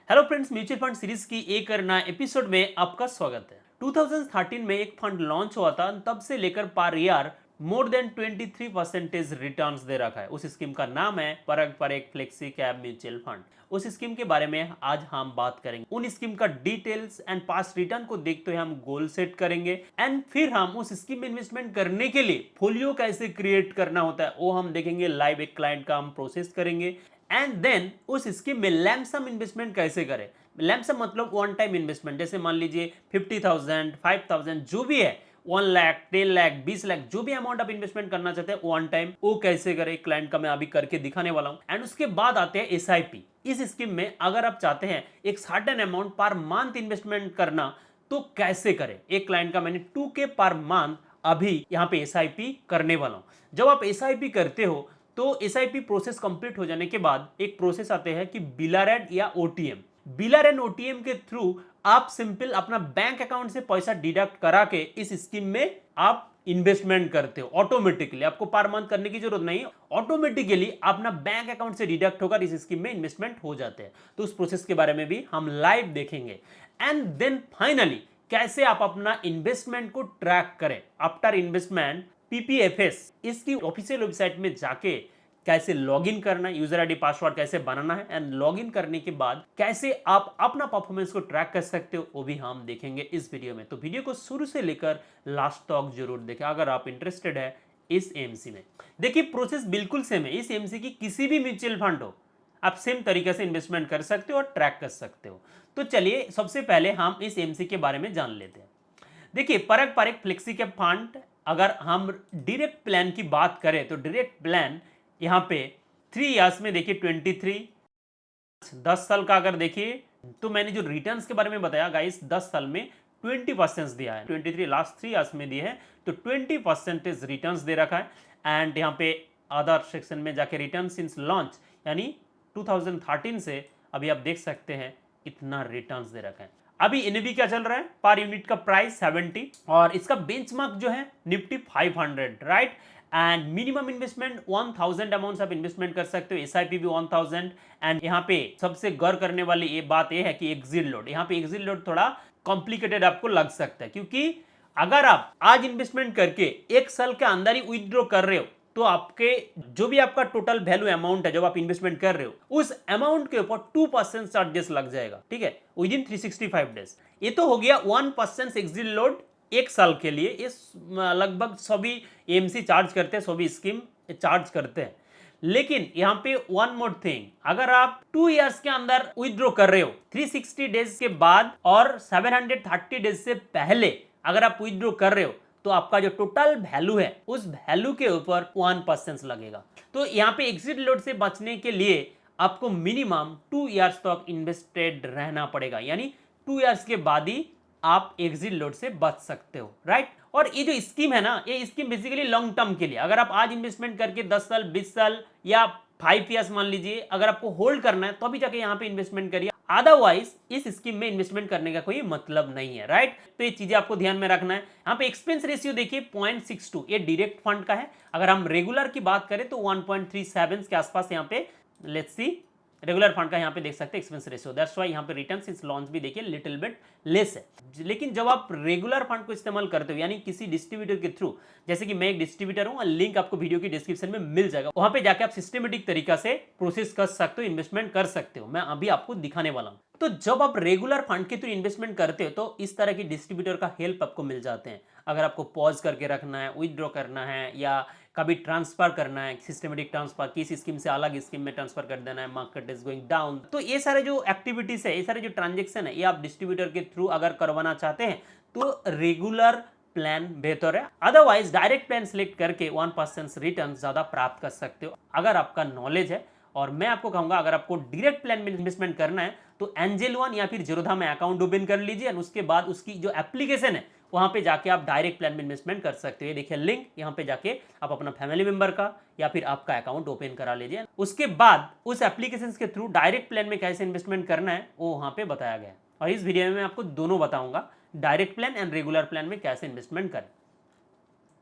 Hello friends, mutual fund series की एक नया एपिसोड में आपका स्वागत है। 2013 में एक फंड लॉन्च हुआ था, तब से लेकर per year more than 23% returns दे रखा है। उस स्कीम का नाम है परग परेग फ्लेक्सी कैप म्यूचुअल फंड। उस स्कीम के बारे में आज हम बात करेंगे। उन स्कीम का डिटेल्स एंड पास्ट रिटर्न को देखते हुए हम गोल सेट करेंगे एंड फिर हम उस स्कीम में इन्वेस्टमेंट करने के लिए फोलियो कैसे क्रिएट करना होता है वो हम देखेंगे। लाइव एक क्लाइंट का हम प्रोसेस करेंगे एंड देन उस स्कीम में लैमसम इन्वेस्टमेंट कैसे करें। लैमसम मतलब वन टाइम इन्वेस्टमेंट, जैसे मान लीजिए 50,000 5,000 जो भी है, 1 लाख 10 लाख 20 लाख जो भी अमाउंट आप इन्वेस्टमेंट करना चाहते हैं वन टाइम, वो कैसे करें क्लाइंट का मैं अभी करके दिखाने वाला हूं। एंड उसके बाद आते हैं एसआईपी। इस स्कीम में अगर आप चाहते हैं एक certain amount per month investment करना तो कैसे करें। एक क्लाइंट का मैंने 2K पर मंथ अभी यहाँ पे एसआईपी करने वाला हूं। जब आप एसआईपी करते हो तो एसआईपी प्रोसेस कंप्लीट हो जाने के बाद एक प्रोसेस आते हैं कि बिलर एंड या ओटीएम। बिलर एंड ओटीएम के थ्रू आप सिंपल अपना बैंक अकाउंट से पैसा डिडक्ट करा के इस स्कीम में आप इन्वेस्टमेंट करते हो। ऑटोमेटिकली आपको पर मंथ करने की जरूरत नहीं, ऑटोमेटिकली अपना बैंक अकाउंट से डिडक्ट होकर इस स्कीम में इन्वेस्टमेंट हो जाते हैं। तो उस प्रोसेस के बारे में भी हम लाइव देखेंगे। एंड देन फाइनली कैसे आप अपना इन्वेस्टमेंट को ट्रैक करें आफ्टर इन्वेस्टमेंट। पीपीएफएस इसकी ऑफिशियल वेबसाइट में जाके कैसे लॉगिन करना है, यूजर आईडी पासवर्ड कैसे बनाना है एंड लॉगिन करने के बाद कैसे आप अपना परफॉर्मेंस को ट्रैक कर सकते हो वो भी हम देखेंगे इस वीडियो में। तो वीडियो को शुरू से लेकर लास्ट तक जरूर देखें अगर आप इंटरेस्टेड है इस एमसी में। देखिए प्रोसेस बिल्कुल सेम है। इस एमसी की किसी भी म्यूचुअल फंड हो, आप सेम तरीके से इन्वेस्टमेंट कर सकते हो और ट्रैक कर सकते हो। तो चलिए सबसे पहले हम इस एमसी के बारे में जान लेते हैं। देखिए परग परेग फ्लेक्सी कैप फंड, अगर हम डायरेक्ट प्लान की बात करें तो डायरेक्ट प्लान यहाँ पे 3 इयर्स में देखिए 23, 10 साल का अगर देखिए तो मैंने जो रिटर्न्स के बारे में बताया गाइस, 10 साल में 20% दिया है। 23 लास्ट 3 इयर्स में दिए हैं तो 20% रिटर्न्स दे रखा है। एंड यहाँ पे अदर सेक्शन में जाके रिटर्न सिंस लॉन्च यानी 2013 से अभी आप देख सकते हैं इतना रिटर्न्स दे रखा है। अभी एनएवी क्या चल रहा है, पर यूनिट का प्राइस 70 और इसका बेंचमार्क जो है Nifty 500, right. And minimum investment 1000 amount आप इन्वेस्टमेंट कर सकते हो, एसआईपी भी 1000। एंड यहाँ पे सबसे गौर करने वाली ये बात ये है कि एग्जिट लोड, यहाँ पे एग्जिट लोड थोड़ा कॉम्प्लिकेटेड आपको लग सकता है, क्योंकि अगर आप आज इन्वेस्टमेंट करके एक साल के अंदर ही विथड्रॉ कर रहे हो तो आपके जो भी आपका टोटल वैल्यू अमाउंट है जब आप इन्वेस्टमेंट कर रहे हो उस अमाउंट के ऊपर 2% चार्जेस लग जाएगा, ठीक है, विद इन 365 डेज। ये तो हो गया 1% एग्जिट लोड एक साल के लिए। इस लगभग सभी एमसी चार्ज करते हैं, सभी स्कीम चार्ज करते हैं। लेकिन यहां पे वन मोर थिंग, अगर आप 2 इयर्स के अंदर विथड्रॉ कर रहे हो 360 डेज के बाद और 730 डेज से पहले अगर आप विथड्रॉ कर रहे हो तो आपका जो टोटल वैल्यू है उस वैल्यू के ऊपर 1% लगेगा। तो यहाँ पे एग्जिट लोड से बचने के लिए आपको मिनिमम 2 इयर्स तक इन्वेस्टेड रहना पड़ेगा, यानी 2 इयर्स के बाद ही आप एग्जिट लोड से बच सकते हो, राइट। और ये जो स्कीम है ना, ये स्कीम बेसिकली लॉन्ग टर्म के लिए, अगर आप आज इन्वेस्टमेंट करके 10 साल 20 साल या 5 इयर्स मान लीजिए अगर आपको होल्ड करना है तो अभी जाके यहाँ पे इन्वेस्टमेंट करिए, अदरवाइज इस स्कीम में इन्वेस्टमेंट करने का कोई मतलब नहीं है, राइट। तो ये चीजें आपको ध्यान में रखना है। यहाँ पे एक्सपेंस रेशियो देखिए 0.62, ये डायरेक्ट फंड का है। अगर हम रेगुलर की बात करें तो 1.37 के आसपास यहाँ पे लेट्स सी रेगुलर फंड का यहाँ पे देख सकते हैं एक्सपेंस रेशियो। दैट्स व्हाई यहाँ पे रिटर्न सिंस लॉन्च भी देखिए लिटिल बिट लेस है। लेकिन जब आप रेगुलर फंड को इस्तेमाल करते हो यानी किसी डिस्ट्रीब्यूटर के थ्रू, जैसे कि मैं एक डिस्ट्रीब्यूटर हूँ, लिंक आपको वीडियो की डिस्क्रिप्शन में मिल जाएगा, वहां पे जाके आप सिस्टमेटिक तरीका से प्रोसेस कर सकते हो, इन्वेस्टमेंट कर सकते हो। मैं अभी आपको दिखाने वाला हूँ। तो जब आप रेगुलर फंड के थ्रू इन्वेस्टमेंट करते हो तो इस तरह की डिस्ट्रीब्यूटर का हेल्प आपको मिल जाते हैं। अगर आपको पॉज करके रखना है, विथड्रॉ करना है या कभी ट्रांसफर करना है, सिस्टमेटिक ट्रांसफर, किस स्कीम से अलग स्कीम में ट्रांसफर कर देना है, मार्केट इज गोइंग डाउन, तो ये सारे जो एक्टिविटीज है, ये सारे जो ट्रांजेक्शन है, ये आप डिस्ट्रीब्यूटर के थ्रू अगर करवाना चाहते हैं तो रेगुलर प्लान बेहतर है। अदरवाइज डायरेक्ट प्लान सिलेक्ट करके 1% रिटर्न ज्यादा प्राप्त कर सकते हो अगर आपका नॉलेज है। और मैं आपको कहूंगा अगर आपको डायरेक्ट प्लान में इन्वेस्टमेंट करना है तो एंजल वन या फिर जीरोधा में अकाउंट ओपन कर लीजिए और उसके बाद उसकी जो एप्लीकेशन है वहां पे जाके आप डायरेक्ट प्लान में इन्वेस्टमेंट कर सकते हो। ये देखिए लिंक, यहाँ पे जाके आप अपना फैमिली मेंबर का या फिर आपका अकाउंट ओपन करा लीजिए। उसके बाद उस एप्लीकेशन के थ्रू डायरेक्ट प्लान में कैसे इन्वेस्टमेंट करना है वो वहां पे बताया गया है। और इस वीडियो में मैं आपको दोनों बताऊंगा, direct plan and regular plan में कैसे इन्वेस्टमेंट करें।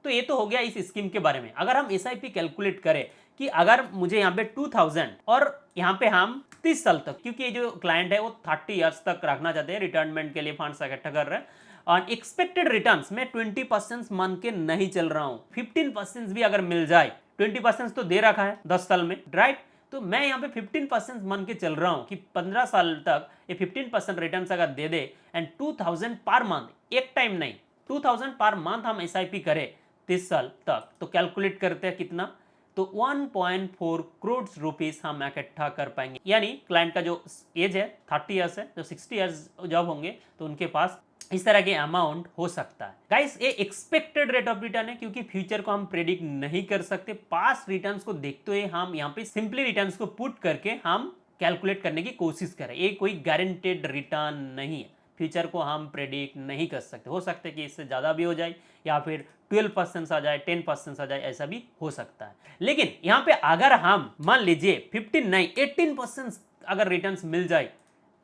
तो ये तो हो गया इस स्कीम के बारे में। अगर हम एसआईपी कैलकुलेट करें कि अगर मुझे यहाँ पे 2000 और यहाँ पे हम 30 साल तक, क्योंकि ये जो क्लाइंट है वो 30 इयर्स तक रखना चाहते हैं, रिटायरमेंट के लिए फंड्स इकट्ठा कर रहे हैं, और एक्सपेक्टेड रिटर्न्स में 20% मान के नहीं चल रहा हूं, 15% भी अगर मिल जाए, 20% तो दे रखा है 10 साल में, राइट? तो मैं यहाँ पे 15% मान के चल रहा हूं कि 15 साल तक ये 15% रिटर्न्स अगर दे दे एंड 2000 पर मंथ, एक टाइम नहीं, 2000 पर मंथ हम एसआईपी करें 30 साल तक, तो कैलकुलेट करते हैं कितना, तो 1.4 करोड़ रुपीस हम इकट्ठा कर पाएंगे। यानी क्लाइंट का जो एज है 30 इयर्स है, जो 60 इयर्स जब होंगे तो उनके पास इस तरह के अमाउंट हो सकता है। गाइस ये एक्सपेक्टेड रेट ऑफ रिटर्न है, क्योंकि फ्यूचर को हम प्रेडिक्ट नहीं कर सकते। पास्ट रिटर्न्स को देखते हुए हम यहाँ पे सिंपली रिटर्न्स को पुट करके हम कैलकुलेट करने की कोशिश करें। ये कोई गारंटेड रिटर्न नहीं है, फ्यूचर को हम प्रेडिक्ट नहीं कर सकते। हो सकता है कि इससे ज़्यादा भी हो जाए या फिर 12% आ जाए, 10% आ जाए, ऐसा भी हो सकता है। लेकिन यहाँ पे अगर हम मान लीजिए 15 नहीं 18% अगर रिटर्न्स मिल जाए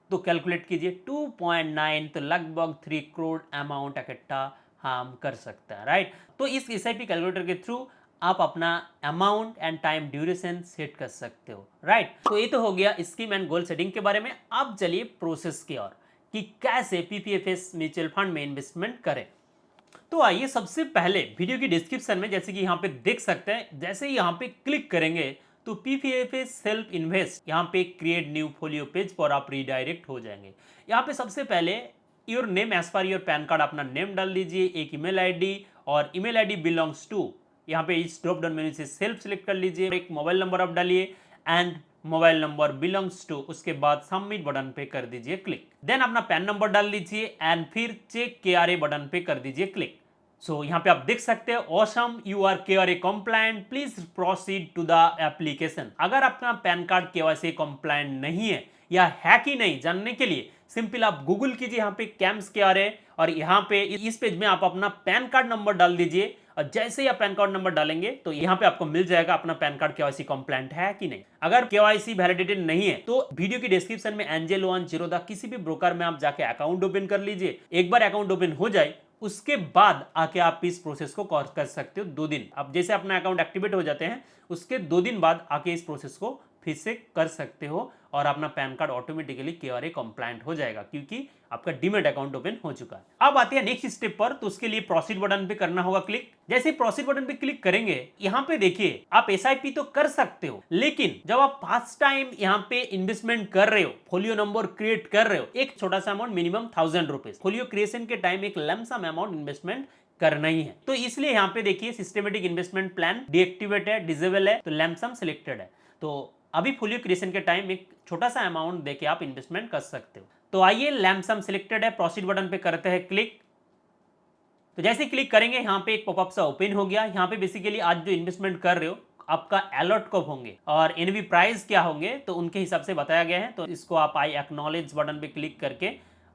तो कैलकुलेट कीजिए 2.9, तो लगभग 3 करोड़ अमाउंट इकट्ठा हम कर सकते हैं, राइट? तो इस एसआईपी कैलकुलेटर के थ्रू आप अपना amount and time duration set कर सकते हो, राइट? तो ये तो हो गया स्कीम एंड गोल सेटिंग के बारे में। अब चलिए प्रोसेस की ओर कि कैसे पीपीएफएस म्यूचुअल फंड में इन्वेस्टमेंट करें। तो आइए सबसे पहले वीडियो की डिस्क्रिप्शन में, जैसे कि यहाँ पे देख सकते हैं, जैसे ही यहाँ पे क्लिक करेंगे तो पीपीएफएस सेल्फ इन्वेस्ट यहाँ पे क्रिएट न्यू फोलियो पेज पर आप रीडायरेक्ट हो जाएंगे। यहाँ पे सबसे पहले your name as per your PAN card अपना नेम डाल दीजिए, एक ईमेल आईडी, और ईमेल आईडी बिलोंग्स टू, यहाँ पे इस ड्रॉप डाउन मेन्यू से सेल्फ सेलेक्ट कर लीजिए, एक मोबाइल नंबर आप डालिए and mobile number belongs to, उसके बाद सबमिट बटन पे कर दीजिए क्लिक। देन अपना पैन नंबर डाल दीजिए एंड फिर चेक केआरए बटन पे कर दीजिए क्लिक। सो यहाँ पे आप देख सकते हैं awesome you are KRA compliant, please proceed to the application. अगर आपका पैन कार्ड केवाईसी कंप्लायंट नहीं है या है कि नहीं जानने के लिए सिंपल आप गूगल कीजिए यहाँ पे कैम्स केआरए, और यहाँ पे इस पेज में आप अपना पैन कार्ड नंबर डाल दीजिए, और जैसे ही आप पैन कार्ड नंबर डालेंगे तो यहाँ पे आपको मिल जाएगा अपना पैन कार्ड केवाईसी कंप्लायंट है कि नहीं। अगर केवाईसी वैलिडेटेड नहीं है तो वीडियो की डिस्क्रिप्शन में एंजल वन जीरोदा किसी भी ब्रोकर में आप जाके अकाउंट ओपन कर लीजिए। एक बार अकाउंट ओपन हो जाए उसके बाद आके आप इस प्रोसेस को कर सकते हो 2 दिन। अब जैसे अपना अकाउंट एक्टिवेट हो जाते हैं उसके 2 दिन बाद आके इस प्रोसेस को फिर से कर सकते हो, और अपना pan card automatically KRA compliant हो जाएगा, क्योंकि आपका डीमैट अकाउंट ओपन हो चुका है। अब आते हैं नेक्स्ट स्टेप पर, तो उसके लिए प्रोसीड बटन पे करना होगा क्लिक। जैसे प्रोसीड बटन पे क्लिक करेंगे यहाँ पे देखिए आप एसआईपी तो कर सकते हो, लेकिन जब आप फर्स्ट टाइम यहाँ पे इन्वेस्टमेंट कर रहे हो, फोलियो नंबर क्रिएट कर रहे हो, एक छोटा सा amount minimum 1000 rupees, folio creation के टाइम एक लमसम अमाउंट इन्वेस्टमेंट करना ही है। तो इसलिए यहाँ पे देखिए सिस्टमेटिक इन्वेस्टमेंट प्लान डीएक्टिवेट है, डिसेबल है, तो लमसम सिलेक्टेड है। तो अभी फोलियो क्रिएशन के टाइम एक छोटा सा अमाउंट देके आप इन्वेस्टमेंट कर सकते हो। तो आइए लैम्पसम सिलेक्टेड है, प्रोसीड बटन पे करते हैं क्लिक। तो जैसे क्लिक करेंगे यहाँ पे एक पॉपअप सा ओपन हो गया। यहाँ पे बेसिकली आज जो इन्वेस्टमेंट कर रहे हो आपका अलर्ट कब होंगे और एनवी प्राइस क्या होंगे तो उनके हिसाब से बताया गया है। तो इसको आप आई एक्नॉलेज बटन पे क्लिक करके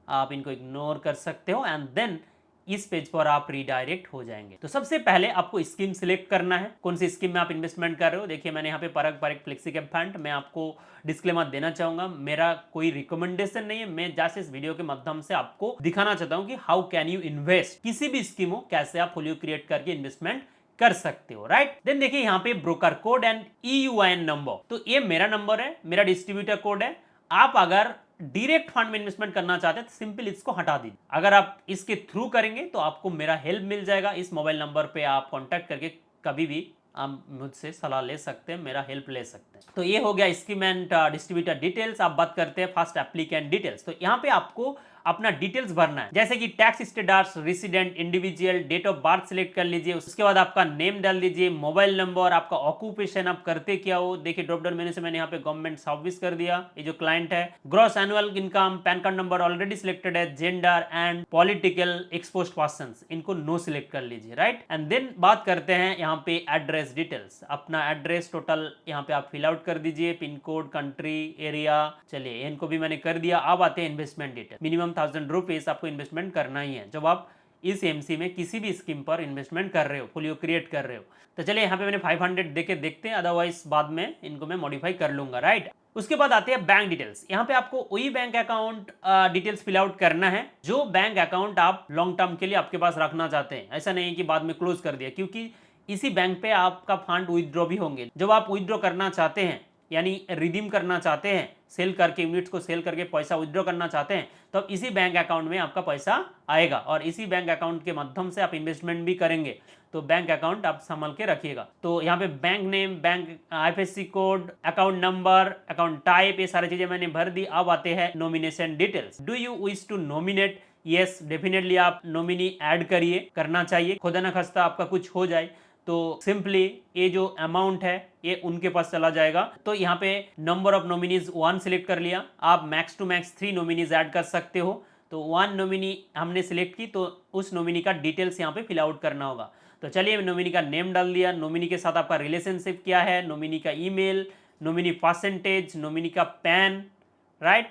आप इनको इग्नोर कर सकते हो एंड देन इस पेज पर आप रीडायरेक्ट हो जाएंगे। तो सबसे पहले आपको स्कीम सिलेक्ट करना है, कौन सी स्कीम में आप इन्वेस्टमेंट कर रहे हो। देखिए मैंने यहाँ पे परक परक फ्लेक्सी कैप फंड, मैं आपको डिस्क्लेमर देना चाहूंगा, मेरा कोई रिकमेंडेशन नहीं है, मैं जैसे इस वीडियो के माध्यम से आपको दिखाना चाहता हूँ कि हाउ कैन यू इन्वेस्ट, किसी भी स्कीम हो कैसे आप फोलियो क्रिएट करके इन्वेस्टमेंट कर सकते हो, राइट। देन देखिए यहाँ पे broker code and EUIN number, तो ये मेरा नंबर है, मेरा डिस्ट्रीब्यूटर कोड है। आप अगर डायरेक्ट फंड में इन्वेस्टमेंट करना चाहते हैं तो सिंपल इसको हटा दीजिए। अगर आप इसके थ्रू करेंगे तो आपको मेरा हेल्प मिल जाएगा। इस मोबाइल नंबर पे आप कांटेक्ट करके कभी भी आप मुझसे सलाह ले सकते हैं, मेरा हेल्प ले सकते हैं। तो ये हो गया स्कीम एंड डिस्ट्रीब्यूटर डिटेल्स। आप बात करते हैं फर्स्ट एप्लीकेंट डिटेल्स। तो यहाँ पे आपको अपना डिटेल्स भरना है, जैसे कि tax status, resident, individual, date of birth select कर लीजिए। उसके बाद आपका नेम डाल दीजिए, मोबाइल नंबर, आपका ऑक्यूपेशन, आप करते क्या हो। देखिए ड्रॉप डाउन मेन्यू से मैंने यहाँ पे गवर्नमेंट सर्विस कर दिया। ये जो क्लाइंट है, gross annual income, PAN card number already selected है, gender and political exposed persons, इनको नो सिलेक्ट कर लीजिए, राइट। एंड देन बात करते हैं यहाँ पे एड्रेस डिटेल्स। अपना एड्रेस टोटल यहाँ पे आप फिल आउट कर दीजिए, पिन कोड, कंट्री, एरिया, चलिए इनको भी मैंने कर दिया। अब आते हैं इन्वेस्टमेंट डिटेल। मिनिमम 1000 रुपीज आपको इन्वेस्टमेंट करना ही है जब आप इस एमसी में किसी भी स्कीम पर इन्वेस्टमेंट कर रहे हो, फोलियो क्रिएट कर रहे हो। तो चलिए यहाँ पे मैंने 500 देके देखते हैं, अदरवाइज बाद में इनको मैं मॉडिफाई कर लूंगा, राइट। उसके बाद आते हैं बैंक डिटेल्स। यहाँ पे आपको वही bank account details fill out करना है जो बैंक अकाउंट आप लॉन्ग टर्म के लिए आपके पास रखना चाहते हैं। ऐसा नहीं है कि बाद में क्लोज कर दिया, क्योंकि इसी बैंक पे आपका फंड विथड्रॉ भी होंगे। जब आप विथड्रॉ करना चाहते हैं यानी रिडीम करना चाहते हैं, सेल करके यूनिट्स को सेल करके पैसा विथड्रॉ करना चाहते हैं, तो इसी बैंक अकाउंट में आपका पैसा आएगा और इसी बैंक अकाउंट के माध्यम से आप इन्वेस्टमेंट भी करेंगे। तो बैंक अकाउंट आप संभाल के रखिएगा। तो यहाँ पे bank name, bank IFSC code, account number, account type, ये सारी चीजें मैंने भर दी। अब आते हैं nomination details. Do you wish to nominate? Yes, definitely आप नॉमिनी ऐड करिए, करना चाहिए। खुदा न खास्ता आपका कुछ हो जाए तो सिंपली ये जो अमाउंट है ये उनके पास चला जाएगा। तो यहाँ पे नंबर ऑफ नॉमिनीज 1 सिलेक्ट कर लिया। आप max to max 3 nominees add कर सकते हो। तो 1 नॉमिनी हमने सिलेक्ट की, तो उस नॉमिनी का डिटेल्स यहाँ पे फिल आउट करना होगा। तो चलिए नॉमिनी का नेम डाल दिया, नॉमिनी के साथ आपका रिलेशनशिप क्या है, नॉमिनी का ईमेल, नॉमिनी परसेंटेज, नॉमिनी का पैन, राइट,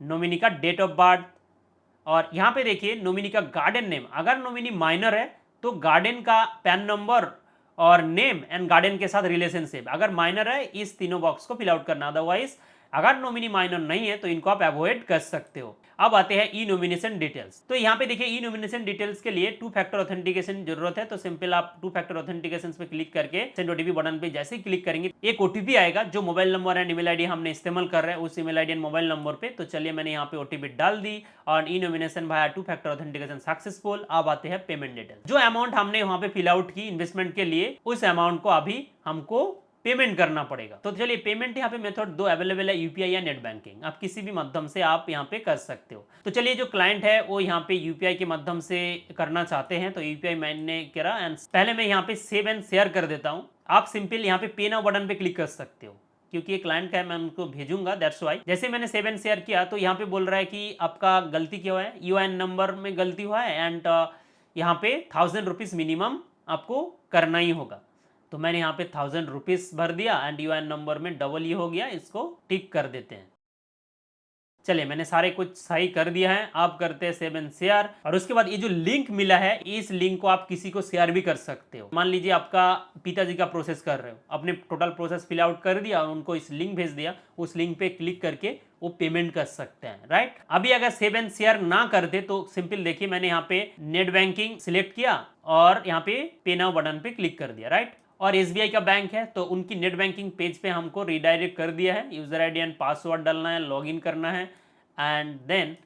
नॉमिनी का डेट ऑफ बर्थ। और यहाँ पे देखिए नॉमिनी का गार्डन नेम। अगर नॉमिनी माइनर है तो गार्डन का पैन नंबर और नेम एंड गार्डन के साथ रिलेशनशिप। अगर माइनर है इस तीनों बॉक्स को फिल आउट करना, अदरवाइज अगर नॉमिनी माइनर नहीं है तो इनको आप अवॉइड कर सकते हो। अब आते हैं ई नॉमिनेशन डिटेल्स। तो यहाँ पे देखिए ई नॉमिनेशन डिटेल्स के लिए 2 फैक्टर ऑथेंटिकेशन जरूरत है। तो सिंपल आप 2 फैक्टर ऑथेंटिकेशन पे क्लिक करके सेंड ओटीपी बटन पे जैसे ही क्लिक करेंगे एक ओटीपी आएगा जो mobile number and email ID हमने इस्तेमाल कर रहे हैं उस email ID and mobile number पे। तो चलिए मैंने यहाँ पे ओटीपी डाल दी और ई नॉमिनेशन भाया 2 फैक्टर ऑथेंटिकेशन सक्सेसफुल। अब आते हैं पेमेंट डिटेल। जो अमाउंट हमने वहां पे फिल आउट की इन्वेस्टमेंट के लिए, उस अमाउंट को अभी हमको पेमेंट करना पड़ेगा। तो चलिए पेमेंट यहाँ पे मेथड 2 अवेलेबल है, यूपीआई या नेट बैंकिंग। आप किसी भी माध्यम से आप यहाँ पे कर सकते हो। तो चलिए जो क्लाइंट है वो यहाँ पे यूपीआई के माध्यम से करना चाहते हैं, तो यूपीआई मैंने करा एंड पहले मैं यहाँ पे सेव एंड शेयर कर देता हूँ। आप सिंपल यहाँ पे पे नाउ बटन पे क्लिक कर सकते हो क्योंकि ये क्लाइंट का है, मैं उनको भेजूंगा, दैट्स वाई। जैसे मैंने सेव एंड शेयर किया तो यहाँ पे बोल रहा है कि आपका गलती क्या हुआ है, यूआईएन नंबर में गलती हुआ है एंड यहाँ पे 1000 रुपीज मिनिमम आपको करना ही होगा। तो मैंने यहाँ पे 1000 रुपीज भर दिया एंड यूआईएन नंबर में डबल ही हो गया, इसको टिक कर देते हैं। चलिए मैंने सारे कुछ सही कर दिया है। आप करते हैं सेव एंड शेयर और उसके बाद ये जो लिंक मिला है इस लिंक को आप किसी को शेयर भी कर सकते हो। मान लीजिए आपका पिताजी का प्रोसेस कर रहे हो, अपने टोटल प्रोसेस फिल आउट कर दिया और उनको इस लिंक भेज दिया, उस लिंक पे क्लिक करके वो पेमेंट कर सकते हैं, राइट। अभी अगर सेव एंड शेयर ना करते तो सिंपल देखिए मैंने यहाँ पे नेट बैंकिंग सिलेक्ट किया और यहाँ पे नाउ बटन पे क्लिक कर दिया, राइट। और एसबीआई का बैंक है तो उनकी नेट बैंकिंग पेज पे हमको रिडायरेक्ट कर दिया है। यूजर आईडी एंड पासवर्ड डालना है, लॉगिन करना है एंड देन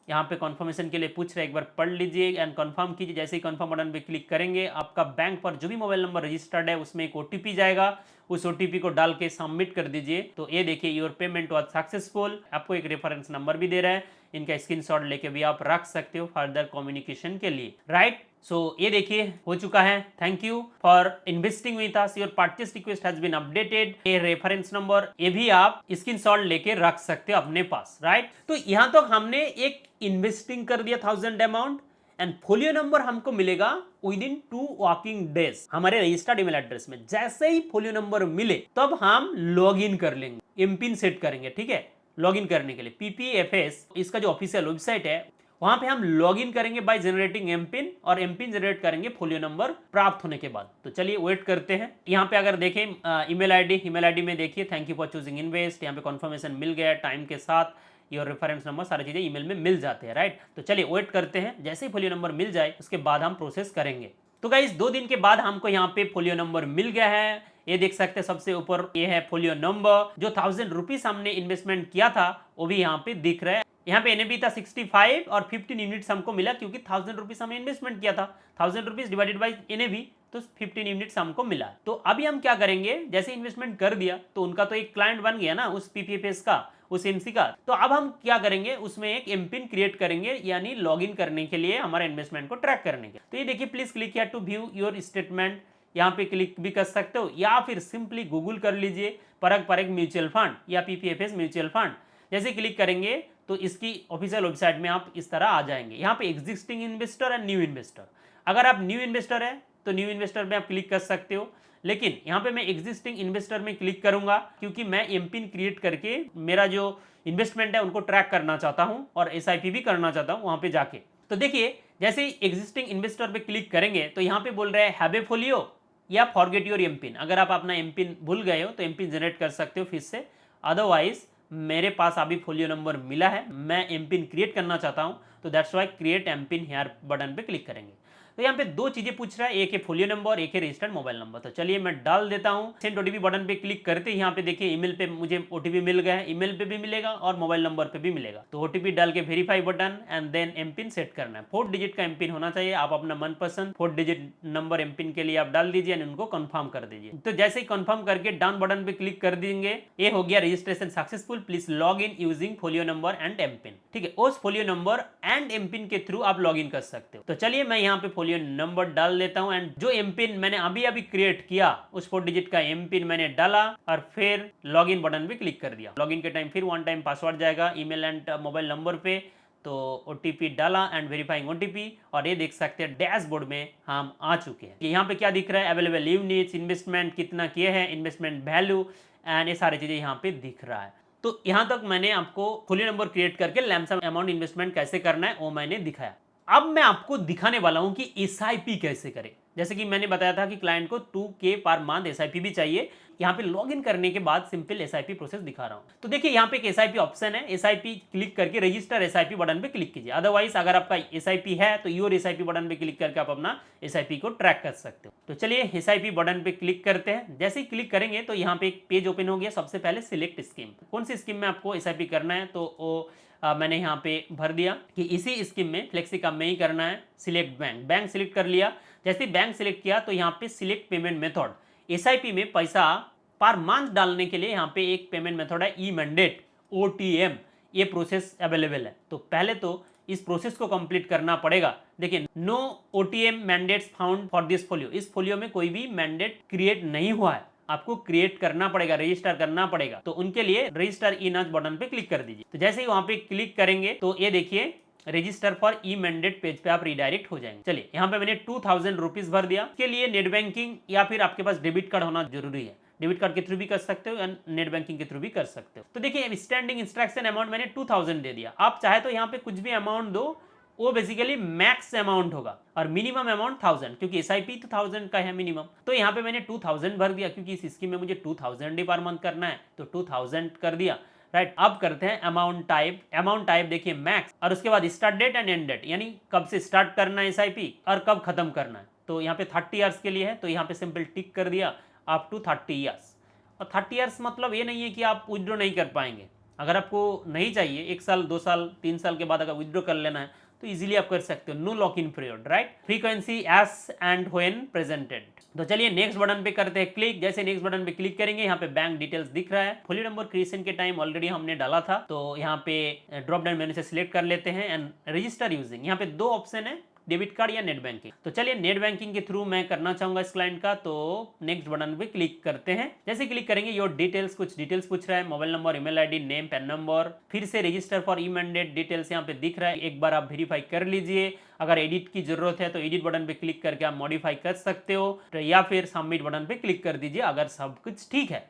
यहाँ पे कंफर्मेशन के लिए पूछ रहे, एक बार पढ़ लीजिए एंड कंफर्म कीजिए। जैसे ही कंफर्म बटन पे क्लिक करेंगे आपका बैंक पर जो भी मोबाइल नंबर रजिस्टर्ड है उसमें एक ओटीपी जाएगा, उस ओटीपी को डाल के सबमिट कर दीजिए। तो ये देखिए योर पेमेंट वाज सक्सेसफुल। आपको एक रेफरेंस नंबर भी दे रहा है, इनका स्क्रीनशॉट लेके भी आप रख सकते हो फर्दर कम्युनिकेशन के लिए, राइट। सो ये देखिए हो चुका है। Thank you for investing with us, your purchase request has been updated. ये रेफरेंस नंबर ये भी आप स्क्रीनशॉट लेके रख सकते हो अपने पास, राइट। तो यहां तक हमने एक इन्वेस्टिंग कर दिया 1000 अमाउंट एंड फोलियो नंबर हमको मिलेगा विद इन 2 वर्किंग डेज हमारे रजिस्टर्ड ईमेल एड्रेस में। जैसे ही फोलियो नंबर मिले तब हम लॉग इन कर लेंगे, एमपिन सेट करेंगे, ठीक है। लॉगिन करने के लिए पीपीएफएस इसका जो ऑफिशियल वेबसाइट है वहां पे हम लॉगिन करेंगे बाय जनरेटिंग एमपिन और एमपिन जनरेट करेंगे फोलियो नंबर प्राप्त होने के बाद। तो चलिए वेट करते हैं। यहाँ पे अगर देखें ईमेल आईडी में देखिए thank you for choosing invest, यहाँ पे कंफर्मेशन मिल गया टाइम के साथ, योर रेफरेंस नंबर, सारी चीजें ईमेल में मिल जाते हैं, राइट। तो चलिए वेट करते हैं, जैसे ही फोलियो नंबर मिल जाए उसके बाद हम प्रोसेस करेंगे। तो गाइस 2 दिन के बाद हमको यहाँ पे फोलियो नंबर मिल गया है। ये देख सकते हैं सबसे ऊपर ये है फोलियो नंबर। जो 1000 रुपीज हमने इन्वेस्टमेंट किया था वो भी यहाँ पे दिख रहा है। यहाँ पे एनएबी था 65 और 15 यूनिट्स हमको मिला क्योंकि 1000 रुपीज हमने इन्वेस्टमेंट किया था। 1000 रुपीज डिवाइडेड बाई एनएबी तो 15 यूनिट्स हमको मिला। तो अभी हम क्या करेंगे, जैसे इन्वेस्टमेंट कर दिया तो उनका तो एक क्लाइंट बन गया ना उस पीपीएफएस का, उस एमसी का। तो अब हम क्या करेंगे, उसमें एक एमपिन क्रिएट करेंगे यानी लॉगिन करने के लिए, हमारे इन्वेस्टमेंट को ट्रैक करने के। तो ये देखिए please click here to view your statement, यहाँ पे क्लिक भी कर सकते हो या फिर सिंपली गूगल कर लीजिए परग परग म्यूचुअल फंड या पीपीएफएस म्यूचुअल फंड। जैसे क्लिक करेंगे तो इसकी ऑफिशियल वेबसाइट में आप इस तरह आ जाएंगे। यहाँ पे existing investor and new investor, अगर आप न्यू इन्वेस्टर है तो न्यू इन्वेस्टर में आप क्लिक कर सकते हो, लेकिन यहाँ पे मैं एग्जिस्टिंग इन्वेस्टर में क्लिक करूंगा क्योंकि मैं एमपिन क्रिएट करके मेरा जो इन्वेस्टमेंट है उनको ट्रैक करना चाहता हूं और एसआईपी भी करना चाहता हूं वहां पे जाके। तो देखिए जैसे ही एग्जिस्टिंग इन्वेस्टर पे क्लिक करेंगे तो यहाँ पे बोल रहे हैं हैव ए फोलियो या फॉरगेट योर एमपिन। अगर आप अपना एमपिन भूल गए हो तो एमपिन जनरेट कर सकते हो फिर से, अदरवाइज मेरे पास अभी फोलियो नंबर मिला है, मैं एमपिन क्रिएट करना चाहता हूं तो that's why create MPIN here button पे क्लिक करेंगे। तो यहाँ पे दो चीजें पूछ रहा है, एक है फोलियो नंबर, एक है रजिस्टर्ड मोबाइल नंबर। तो चलिए मैं डाल देता हूँ। सेंड ओटीपी बटन पे क्लिक करते ही यहाँ पे देखिए ईमेल पे मुझे ओटीपी मिल गया है, ईमेल पे भी मिलेगा और मोबाइल नंबर पे भी मिलेगा। तो ओटीपी डाल के verify button and then MPIN set करना है। 4 डिजिट का एमपिन होना चाहिए, आप अपना मनपसंद 4 डिजिट नंबर एमपिन के लिए आप डाल दीजिए और उनको कंफर्म कर दीजिए। तो जैसे ही कंफर्म करके डाउन बटन पे क्लिक कर देंगे, ये हो गया registration successful, please log in using folio number and MPIN. ठीक है, उस फोलियो नंबर एंड एमपिन के थ्रू आप लॉग इन कर सकते हो। तो चलिए मैं यहाँ पे फोलियो नंबर डाल देता हूँ एंड जो एमपिन मैंने अभी अभी क्रिएट किया उस 4 डिजिट का एमपिन मैंने डाला और फिर लॉग इन बटन पे क्लिक कर दिया। लॉग इन के टाइम फिर 1 टाइम पासवर्ड जाएगा ईमेल एंड मोबाइल नंबर पे। तो ओटीपी डाला एंड वेरीफाइंग ओटीपी, और ये देख सकते हैं डैशबोर्ड में हम आ चुके हैं। यहाँ पे क्या दिख रहा है, अवेलेबल यूनिट्स, इन्वेस्टमेंट कितना किए हैं, इन्वेस्टमेंट वैल्यू एंड ये सारी चीजें यहाँ पे दिख रहा है। तो यहाँ तक मैंने आपको फोलियो नंबर क्रिएट करके लैमसम अमाउंट इन्वेस्टमेंट कैसे करना है वो मैंने दिखाया। अब मैं आपको दिखाने वाला हूं कि एसआईपी कैसे करें। जैसे कि मैंने बताया था कि क्लाइंट को 2K पर मंथ एसआईपी भी चाहिए। यहाँ पे लॉगिन करने के बाद सिंपल एसआईपी प्रोसेस दिखा रहा हूं। तो देखिए यहाँ पे एक एसआईपी ऑप्शन है, एसआईपी क्लिक करके रजिस्टर एसआईपी बटन पे क्लिक कीजिए। अदरवाइज अगर आपका एसआईपी है तो योर एसआईपी बटन पे क्लिक करके आप अपना एसआईपी को ट्रैक कर सकते हो। तो चलिए एसआईपी बटन पे क्लिक करते हैं। जैसे ही क्लिक करेंगे तो यहाँ पे एक पेज ओपन हो गया। सबसे पहले सिलेक्ट स्कीम, कौन सी स्कीम में आपको एसआईपी करना है, तो वो मैंने यहाँ पे भर दिया कि इसी स्कीम में फ्लेक्सिकम में ही करना है। सिलेक्ट बैंक, बैंक सिलेक्ट कर लिया। जैसे बैंक सिलेक्ट किया तो यहाँ पे सिलेक्ट पेमेंट मेथड, एसआईपी में पैसा पर मंथ डालने के लिए यहाँ पे एक पेमेंट मेथड है ई मैंडेट OTM, ये प्रोसेस अवेलेबल है। तो पहले तो इस प्रोसेस को कंप्लीट करना पड़ेगा। देखिए no OTM mandates found for this folio, इस फोलियो में कोई भी मैंडेट क्रिएट नहीं हुआ है, आपको क्रिएट करना पड़ेगा, रजिस्टर करना पड़ेगा। तो उनके लिए रजिस्टर ई नच बटन पे क्लिक कर दीजिए। तो जैसे ही वहां पे क्लिक करेंगे तो ये देखिए register for e mandate page पे आप रिडायरेक्ट हो जाएंगे। चलिए यहाँ पे मैंने 2000 रुपीज भर दिया। इसके लिए नेट बैंकिंग या फिर आपके पास डेबिट कार्ड होना जरूरी है। डेबिट कार्ड के थ्रू भी कर सकते हो या नेट बैंकिंग के थ्रू भी कर सकते हो। तो देखिए स्टैंडिंग इंस्ट्रक्शन अमाउंट मैंने 2000 दे दिया। आप चाहे तो यहाँ पे कुछ भी अमाउंट दो, वो बेसिकली मैक्स अमाउंट होगा और मिनिमम अमाउंट 1000, क्योंकि एसआईपी तो 1000 का है मिनिमम। तो यहाँ पे मैंने 2000 भर दिया क्योंकि इस स्कीम में मुझे 2000 ही पर मंथ करना है, तो 2000 कर दिया। राइट, अब करते हैं अमाउंट टाइप। अमाउंट टाइप देखिए मैक्स, और उसके बाद start date and end date, यानी कब से स्टार्ट करना है एसआईपी और कब खत्म करना है। तो यहाँ पे 30 ईयर्स के लिए है, तो यहाँ पे सिंपल टिक कर दिया अप टू 30 ईयर्स। और 30 ईयर्स मतलब ये नहीं है कि आप विथड्रॉ नहीं कर पाएंगे। अगर आपको नहीं चाहिए 1 साल 2 साल 3 साल के बाद अगर विथड्रॉ कर लेना है तो इजीली आप कर सकते हो। No lock in period, right, frequency as and when presented. तो चलिए नेक्स्ट बटन पे करते हैं क्लिक। जैसे नेक्स्ट बटन पे क्लिक करेंगे यहाँ पे बैंक डिटेल्स दिख रहा है। फोलियो नंबर क्रिएशन के टाइम ऑलरेडी हमने डाला था, तो यहाँ पे ड्रॉप डाउन मेन्यू से सिलेक्ट कर लेते हैं एंड रजिस्टर यूजिंग। यहाँ पे 2 ऑप्शन है, डेबिट कार्ड या नेट बैंकिंग। तो चलिए नेट बैंकिंग के थ्रू मैं करना चाहूंगा इस क्लाइंट का, तो नेक्स्ट बटन पे क्लिक करते हैं। जैसे क्लिक करेंगे योर डिटेल्स, कुछ डिटेल्स पूछ रहा है, mobile number, email ID, name, pan number, फिर से register for e mandate details यहाँ पे दिख रहा है। एक बार आप वेरीफाई कर लीजिए। अगर एडिट की जरूरत है तो एडिट बटन पे क्लिक करके आप मॉडिफाई कर सकते हो, तो या फिर सबमिट बटन पे क्लिक कर दीजिए अगर सब कुछ ठीक है।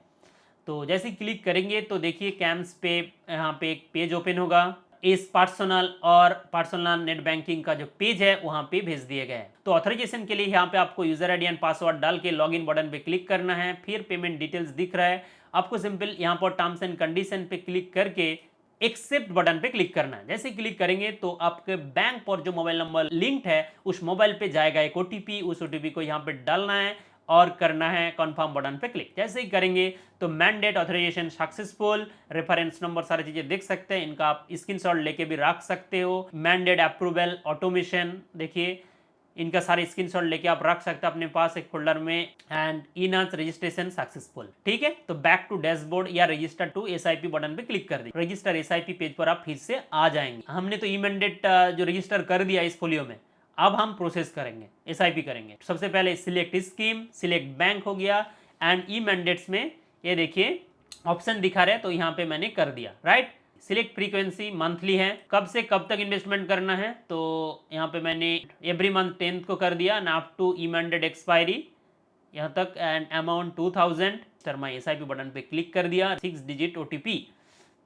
तो जैसे क्लिक करेंगे तो देखिए कैम्स पे यहाँ पे एक पेज ओपन होगा। इस पर्सनल और पर्सनल नेट बैंकिंग का जो पेज है वहां पे भेज दिए गए हैं। तो ऑथराइजेशन के लिए यहाँ पे आपको यूजर आईडी एंड पासवर्ड डाल के लॉगिन बटन पे क्लिक करना है। फिर पेमेंट डिटेल्स दिख रहा है, आपको सिंपल यहाँ पर टर्म्स एंड कंडीशन पे क्लिक करके एक्सेप्ट बटन पे क्लिक करना है। जैसे क्लिक करेंगे तो आपके बैंक पर जो मोबाइल नंबर लिंक्ड है उस मोबाइल पे जाएगा एक ओटीपी, उस ओटीपी को यहाँ पे डालना है और करना है कंफर्म बटन पे क्लिक। जैसे ही करेंगे तो mandate authorization successful, reference number सारी चीजें देख सकते हैं, इनका आप स्क्रीनशॉट लेके भी रख सकते हो। मैंडेट अप्रूवल ऑटोमेशन देखिए, इनका सारे स्क्रीनशॉट लेके आप रख सकते हैं अपने पास एक फोल्डर में। एंड इनच रजिस्ट्रेशन सक्सेसफुल, ठीक है। तो बैक टू डैशबोर्ड या रजिस्टर टू एसआईपी बटन पे क्लिक कर दी। रजिस्टर एसआईपी पेज पर आप फिर से आ जाएंगे। हमने तो ई मैंडेट जो रजिस्टर कर दिया इस फोलियो में, अब हम प्रोसेस करेंगे, एसआईपी करेंगे। सबसे पहले सिलेक्ट स्कीम, सिलेक्ट बैंक हो गया एंड ई मैंडेट्स में ये देखिए ऑप्शन दिखा रहे हैं, तो यहाँ पे मैंने कर दिया। राइट, सिलेक्ट फ्रीक्वेंसी मंथली है, कब से कब तक इन्वेस्टमेंट करना है, तो यहाँ पे मैंने एवरी मंथ 10th को कर दिया and up to E mandate expiry यहाँ तक and amount 2000। My SIP button पे क्लिक कर दिया। 6 डिजिट ओटीपी,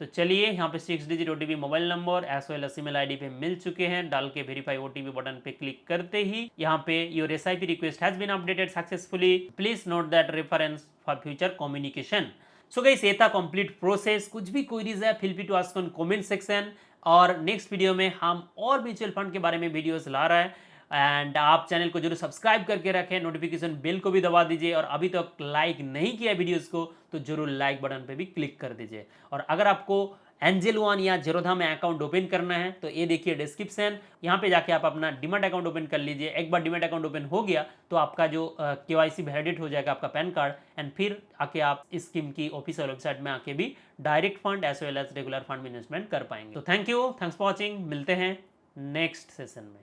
तो चलिए यहाँ पे 6 digit OTP mobile number as well as email ID पे मिल चुके हैं। डाल के वेरीफाई ओटीपी बटन पे क्लिक करते ही यहाँ पे your SIP request has been updated successfully, please note that reference for future communication. So guys ये था कंप्लीट प्रोसेस। कुछ भी क्वेरीज है feel free to ask on comment section, और नेक्स्ट वीडियो में हम और म्यूचुअल फंड के बारे में वीडियोस ला रहा है। एंड आप चैनल को जरूर सब्सक्राइब करके रखें, नोटिफिकेशन बेल को भी दबा दीजिए, और अभी तक लाइक नहीं किया वीडियोस को तो जरूर लाइक बटन पे भी क्लिक कर दीजिए। और अगर आपको एंजल वन या जेरोधा में अकाउंट ओपन करना है तो ये देखिए डिस्क्रिप्शन, यहाँ पे जाके आप अपना डीमैट अकाउंट ओपन कर लीजिए। एक बार डीमैट अकाउंट ओपन हो गया तो आपका जो केवाईसी वैलिडेट हो जाएगा आपका पैन कार्ड, एंड फिर आके आप इस स्कीम की ऑफिशियल वेबसाइट में आके भी direct fund as well as regular fund में इन्वेस्टमेंट कर पाएंगे। तो thank you, thanks for watching, मिलते हैं नेक्स्ट सेशन में।